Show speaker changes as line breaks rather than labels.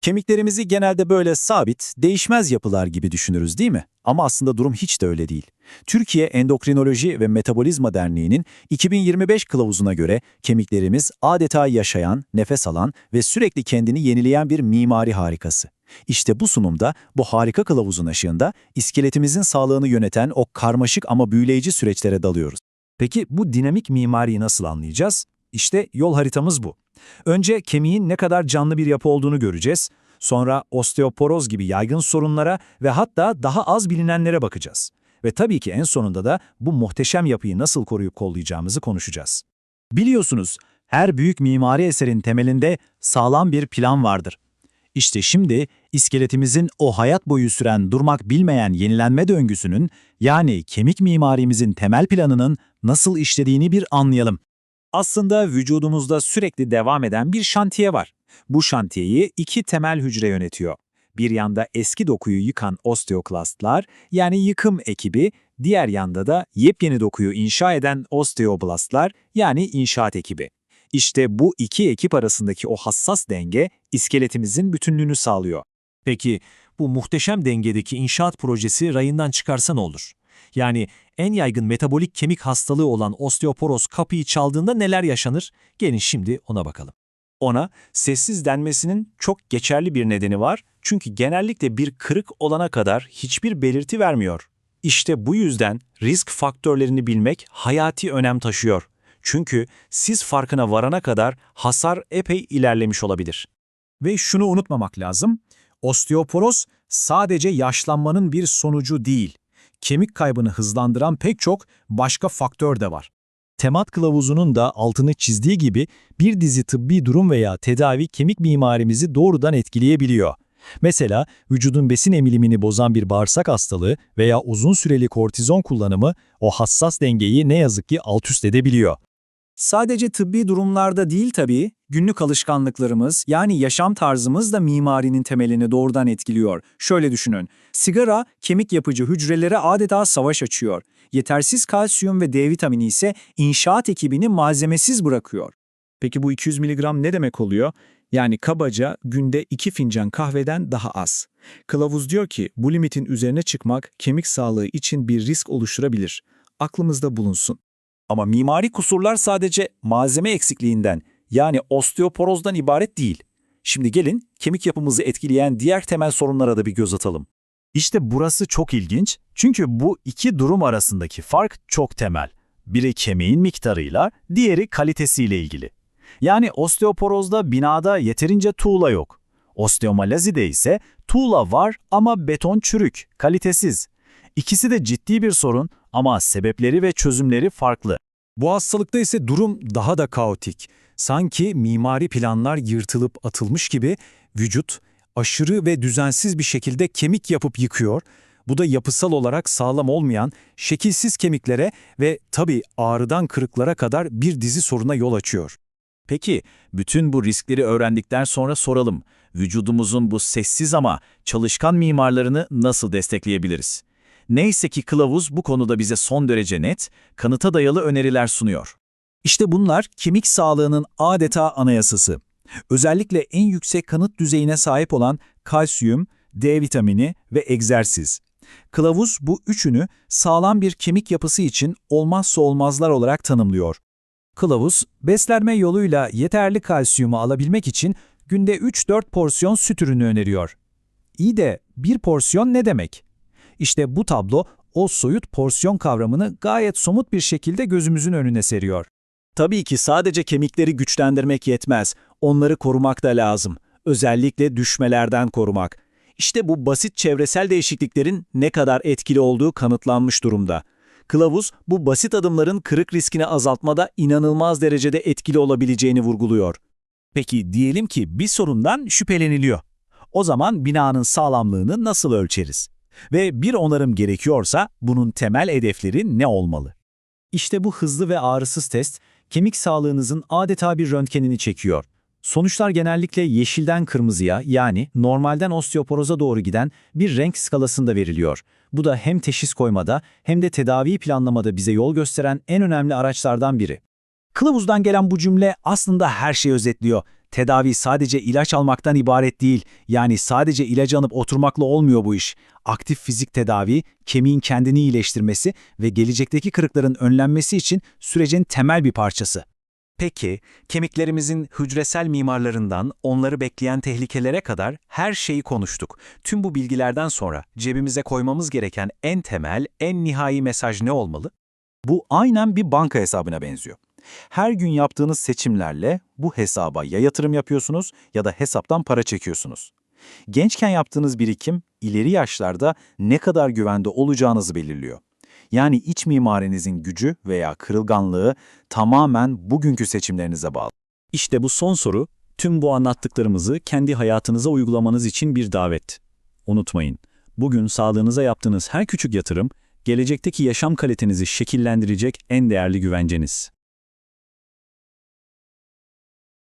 Kemiklerimizi genelde böyle sabit, değişmez yapılar gibi düşünürüz değil mi? Ama aslında durum hiç de öyle değil. Türkiye Endokrinoloji ve Metabolizma Derneği'nin 2025 kılavuzuna göre kemiklerimiz adeta yaşayan, nefes alan ve sürekli kendini yenileyen bir mimari harikası. İşte bu sunumda bu harika kılavuzun ışığında iskeletimizin sağlığını yöneten o karmaşık ama büyüleyici süreçlere dalıyoruz. Peki bu dinamik mimariyi nasıl anlayacağız? İşte yol haritamız bu. Önce kemiğin ne kadar canlı bir yapı olduğunu göreceğiz. Sonra osteoporoz gibi yaygın sorunlara ve hatta daha az bilinenlere bakacağız. Ve tabii ki en sonunda da bu muhteşem yapıyı nasıl koruyup kollayacağımızı konuşacağız. Biliyorsunuz, her büyük mimari eserin temelinde sağlam bir plan vardır. İşte şimdi iskeletimizin o hayat boyu süren durmak bilmeyen yenilenme döngüsünün, yani kemik mimarimizin temel planının nasıl işlediğini bir anlayalım. Aslında vücudumuzda sürekli devam eden bir şantiye var. Bu şantiyeyi iki temel hücre yönetiyor. Bir yanda eski dokuyu yıkan osteoklastlar, yani yıkım ekibi, diğer yanda da yepyeni dokuyu inşa eden osteoblastlar, yani inşaat ekibi. İşte bu iki ekip arasındaki o hassas denge iskeletimizin bütünlüğünü sağlıyor. Peki bu muhteşem dengedeki inşaat projesi rayından çıkarsa ne olur? Yani en yaygın metabolik kemik hastalığı olan osteoporoz kapıyı çaldığında neler yaşanır? Gelin şimdi ona bakalım. Ona sessiz denmesinin çok geçerli bir nedeni var. Çünkü genellikle bir kırık olana kadar hiçbir belirti vermiyor. İşte bu yüzden risk faktörlerini bilmek hayati önem taşıyor. Çünkü siz farkına varana kadar hasar epey ilerlemiş olabilir. Ve şunu unutmamak lazım, osteoporoz sadece yaşlanmanın bir sonucu değil. Kemik kaybını hızlandıran pek çok başka faktör de var. Temat kılavuzunun da altını çizdiği gibi bir dizi tıbbi durum veya tedavi kemik mimarimizi doğrudan etkileyebiliyor. Mesela vücudun besin emilimini bozan bir bağırsak hastalığı veya uzun süreli kortizon kullanımı o hassas dengeyi ne yazık ki altüst edebiliyor. Sadece tıbbi durumlarda değil tabii, günlük alışkanlıklarımız yani yaşam tarzımız da mimarinin temelini doğrudan etkiliyor. Şöyle düşünün, sigara kemik yapıcı hücrelere adeta savaş açıyor. Yetersiz kalsiyum ve D vitamini ise inşaat ekibini malzemesiz bırakıyor. Peki bu 200 miligram ne demek oluyor? Yani kabaca günde 2 fincan kahveden daha az. Kılavuz diyor ki bu limitin üzerine çıkmak kemik sağlığı için bir risk oluşturabilir. Aklımızda bulunsun. Ama mimari kusurlar sadece malzeme eksikliğinden, yani osteoporozdan ibaret değil. Şimdi gelin kemik yapımızı etkileyen diğer temel sorunlara da bir göz atalım. İşte burası çok ilginç çünkü bu iki durum arasındaki fark çok temel. Biri kemiğin miktarıyla, diğeri kalitesiyle ilgili. Yani osteoporozda binada yeterince tuğla yok. Osteomalazide ise tuğla var ama beton çürük, kalitesiz. İkisi de ciddi bir sorun ama sebepleri ve çözümleri farklı. Bu hastalıkta ise durum daha da kaotik. Sanki mimari planlar yırtılıp atılmış gibi vücut aşırı ve düzensiz bir şekilde kemik yapıp yıkıyor. Bu da yapısal olarak sağlam olmayan, şekilsiz kemiklere ve tabii ağrıdan kırıklara kadar bir dizi soruna yol açıyor. Peki, bütün bu riskleri öğrendikten sonra soralım, vücudumuzun bu sessiz ama çalışkan mimarlarını nasıl destekleyebiliriz? Neyse ki kılavuz bu konuda bize son derece net, kanıta dayalı öneriler sunuyor. İşte bunlar kemik sağlığının adeta anayasası. Özellikle en yüksek kanıt düzeyine sahip olan kalsiyum, D vitamini ve egzersiz. Kılavuz bu üçünü sağlam bir kemik yapısı için olmazsa olmazlar olarak tanımlıyor. Kılavuz, beslenme yoluyla yeterli kalsiyumu alabilmek için günde 3-4 porsiyon süt ürünü öneriyor. İyi de bir porsiyon ne demek? İşte bu tablo o soyut porsiyon kavramını gayet somut bir şekilde gözümüzün önüne seriyor. Tabii ki sadece kemikleri güçlendirmek yetmez, onları korumak da lazım. Özellikle düşmelerden korumak. İşte bu basit çevresel değişikliklerin ne kadar etkili olduğu kanıtlanmış durumda. Kılavuz bu basit adımların kırık riskini azaltmada inanılmaz derecede etkili olabileceğini vurguluyor. Peki diyelim ki bir sorundan şüpheleniliyor. O zaman binanın sağlamlığını nasıl ölçeriz? Ve bir onarım gerekiyorsa bunun temel hedefleri ne olmalı? İşte bu hızlı ve ağrısız test, kemik sağlığınızın adeta bir röntgenini çekiyor. Sonuçlar genellikle yeşilden kırmızıya, yani normalden osteoporoza doğru giden bir renk skalasında veriliyor. Bu da hem teşhis koymada hem de tedaviyi planlamada bize yol gösteren en önemli araçlardan biri. Kılavuzdan gelen bu cümle aslında her şeyi özetliyor. Tedavi sadece ilaç almaktan ibaret değil. Yani sadece ilacı alıp oturmakla olmuyor bu iş. Aktif fizik tedavi, kemiğin kendini iyileştirmesi ve gelecekteki kırıkların önlenmesi için sürecin temel bir parçası. Peki, kemiklerimizin hücresel mimarlarından onları bekleyen tehlikelere kadar her şeyi konuştuk. Tüm bu bilgilerden sonra cebimize koymamız gereken en temel, en nihai mesaj ne olmalı? Bu aynen bir banka hesabına benziyor. Her gün yaptığınız seçimlerle bu hesaba ya yatırım yapıyorsunuz ya da hesaptan para çekiyorsunuz. Gençken yaptığınız birikim, ileri yaşlarda ne kadar güvende olacağınızı belirliyor. Yani iç mimarinizin gücü veya kırılganlığı tamamen bugünkü seçimlerinize bağlı.
İşte bu son soru, tüm bu anlattıklarımızı kendi hayatınıza uygulamanız için bir davet. Unutmayın, bugün sağlığınıza yaptığınız her küçük yatırım, gelecekteki yaşam kalitenizi şekillendirecek en değerli güvenceniz.